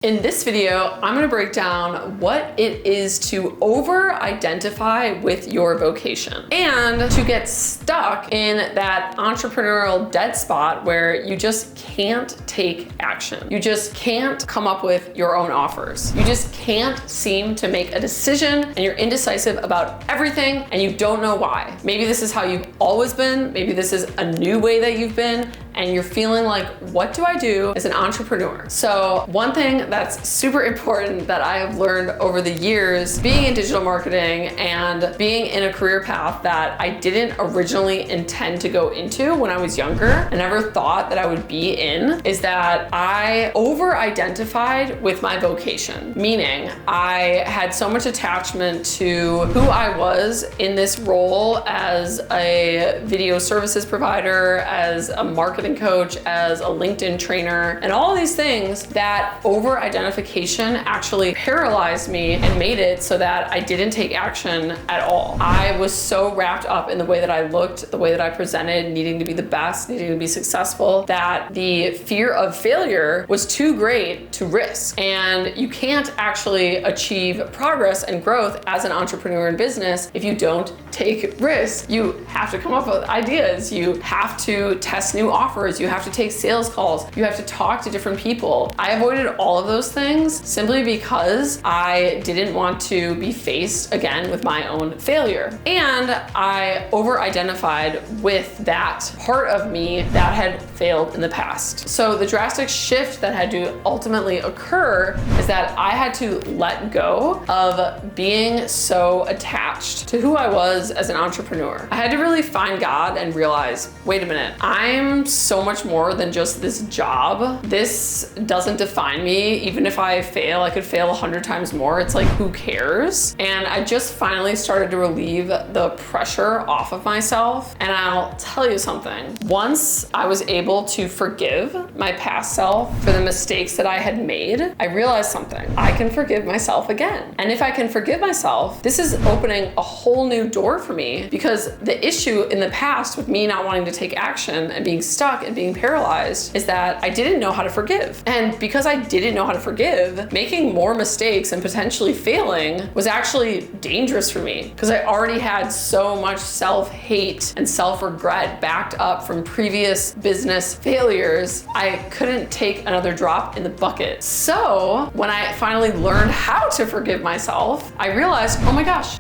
In this video, I'm gonna break down what it is to over-identify with your vocation and to get stuck in that entrepreneurial dead spot where you just can't take action. You just can't come up with your own offers. You just can't seem to make a decision and you're indecisive about everything and you don't know why. Maybe this is how you've always been. Maybe this is a new way that you've been and you're feeling like, what do I do as an entrepreneur? So one thing that's super important that I have learned over the years being in digital marketing and being in a career path that I didn't originally intend to go into when I was younger, I never thought that I would be in, is that I over-identified with my vocation. Meaning I had so much attachment to who I was in this role as a video services provider, as a marketing coach, as a LinkedIn trainer, and all of these things that over-identification actually paralyzed me and made it so that I didn't take action at all. I was so wrapped up in the way that I looked, the way that I presented, needing to be the best, needing to be successful, that the fear of failure was too great to risk. And you can't actually achieve progress and growth as an entrepreneur in business if you don't take risks. You have to come up with ideas. You have to test new offers. You have to take sales calls. You have to talk to different people. I avoided all of those things simply because I didn't want to be faced again with my own failure. And I over-identified with that part of me that had failed in the past. So the drastic shift that had to ultimately occur is that I had to let go of being so attached to who I was as an entrepreneur. I had to really find God and realize, wait a minute, I'm so much more than just this job. This doesn't define me. Even if I fail, I could fail 100 times more. It's like, who cares? And I just finally started to relieve the pressure off of myself. And I'll tell you something. Once I was able to forgive my past self for the mistakes that I had made, I realized something. I can forgive myself again. And if I can forgive myself, this is opening a whole new door for me, because the issue in the past with me not wanting to take action and being stuck and being paralyzed is that I didn't know how to forgive. And because I didn't know how to forgive, making more mistakes and potentially failing was actually dangerous for me, because I already had so much self-hate and self-regret backed up from previous business failures. I couldn't take another drop in the bucket. So when I finally learned how to forgive myself, I realized, oh my gosh,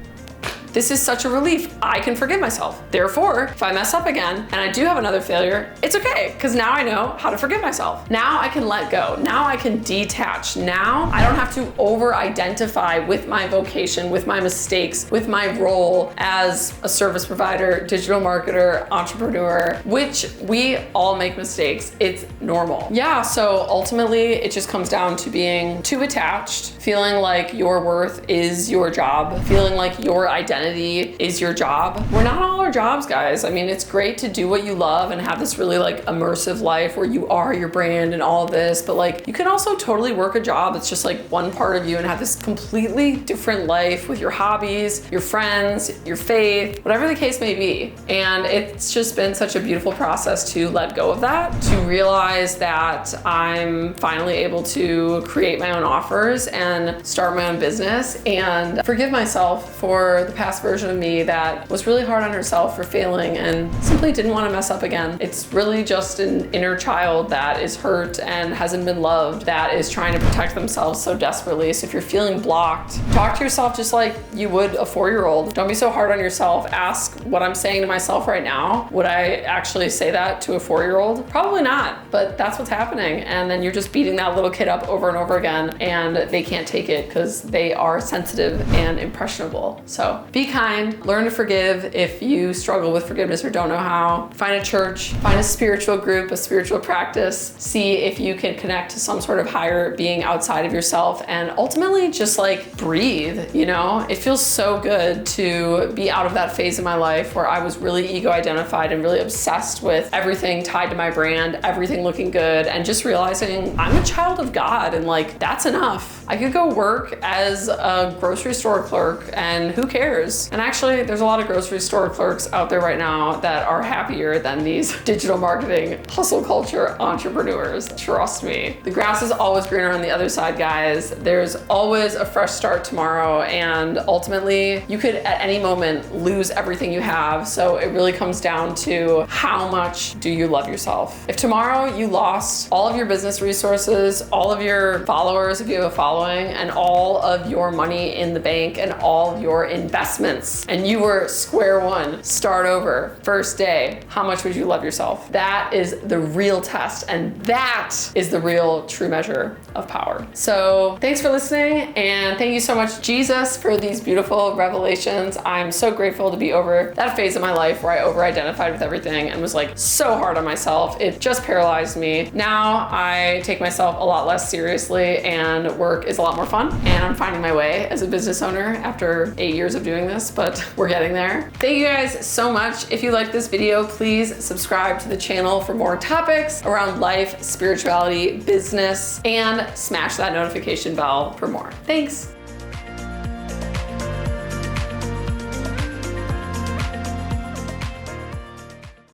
this is such a relief. I can forgive myself. Therefore, if I mess up again and I do have another failure, it's okay, because now I know how to forgive myself. Now I can let go. Now I can detach. Now I don't have to over-identify with my vocation, with my mistakes, with my role as a service provider, digital marketer, entrepreneur, which we all make mistakes. It's normal. Yeah, so ultimately it just comes down to being too attached, feeling like your worth is your job, feeling like your identity is your job. We're not all our jobs, guys. I mean, it's great to do what you love and have this really like immersive life where you are your brand and all of this, but like you can also totally work a job that's just like one part of you and have this completely different life with your hobbies, your friends, your faith, whatever the case may be. And it's just been such a beautiful process to let go of that, to realize that I'm finally able to create my own offers and start my own business and forgive myself for the past version of me that was really hard on herself for failing and simply didn't want to mess up again. It's really just an inner child that is hurt and hasn't been loved, that is trying to protect themselves so desperately. So if you're feeling blocked, talk to yourself just like you would a 4-year-old. Don't be so hard on yourself. Ask what I'm saying to myself right now. Would I actually say that to a 4-year-old? Probably not, but that's what's happening. And then you're just beating that little kid up over and over again, and they can't take it because they are sensitive and impressionable. So be kind, learn to forgive if you struggle with forgiveness or don't know how. Find a church, find a spiritual group, a spiritual practice, see if you can connect to some sort of higher being outside of yourself, and ultimately just like breathe, you know? It feels so good to be out of that phase of my life where I was really ego identified and really obsessed with everything tied to my brand, everything looking good, and just realizing I'm a child of God and like that's enough. I could go work as a grocery store clerk and who cares? entrepreneurs. And actually, there's a lot of grocery store clerks out there right now that are happier than these digital marketing hustle culture entrepreneurs. Trust me. The grass is always greener on the other side, guys. There's always a fresh start tomorrow, and ultimately you could at any moment lose everything you have. So it really comes down to how much do you love yourself. If tomorrow you lost all of your business resources, all of your followers, if you have a following, and all of your money in the bank and all of your investments, and you were square one, start over, first day, how much would you love yourself? That is the real test, and that is the real true measure of power. So thanks for listening, and thank you so much, Jesus, for these beautiful revelations. I'm so grateful to be over that phase of my life where I over-identified with everything and was like so hard on myself. It just paralyzed me. Now I take myself a lot less seriously, and work is a lot more fun, and I'm finding my way as a business owner after 8 years of doing this, but we're getting there. Thank you guys so much. If you liked this video, please subscribe to the channel for more topics around life, spirituality, business, and smash that notification bell for more. Thanks.